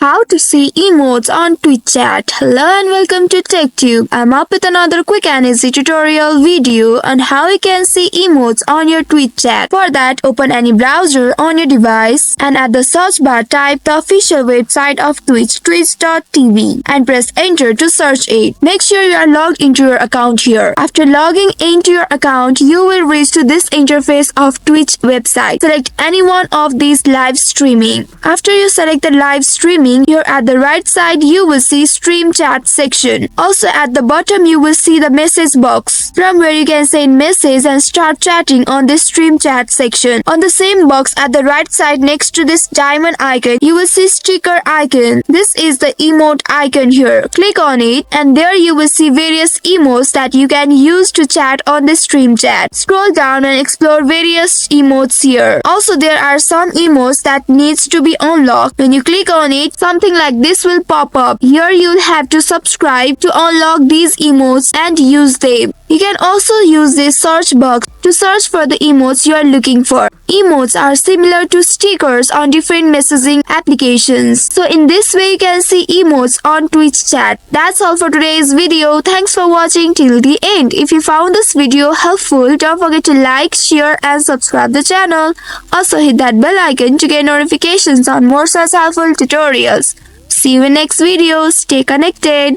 How to see emotes on Twitch chat. Hello and welcome to TechTube. I'm up with another quick and easy tutorial video on how you can see emotes on your Twitch chat. For that, open any browser on your device and at the search bar type the official website of Twitch, twitch.tv, and press enter to search it. Make sure you are logged into your account here. After logging into your account, you will reach to this interface of Twitch website. Select any one of these live streaming. After you select the live streaming, here at the right side you will see stream chat section. Also at the bottom you will see the message box from where you can send message and start chatting on this stream chat section. On the same box at the right side next to this diamond icon you will see sticker icon. This is the emote icon here. Click on it and there you will see various emotes that you can use to chat on the stream chat. Scroll down and explore various emotes here. Also there are some emotes that needs to be unlocked. When you click on it, something like this will pop up. Here you'll have to subscribe to unlock these emotes and use them. You can also use this search box to search for the emotes you are looking for. Emotes are similar to stickers on different messaging applications. So in this way you can see emotes on Twitch chat. That's all for today's video. Thanks for watching till the end. If you found this video helpful, don't forget to like, share and subscribe the channel. Also hit that bell icon to get notifications on more such helpful tutorials. See you in next video. Stay connected.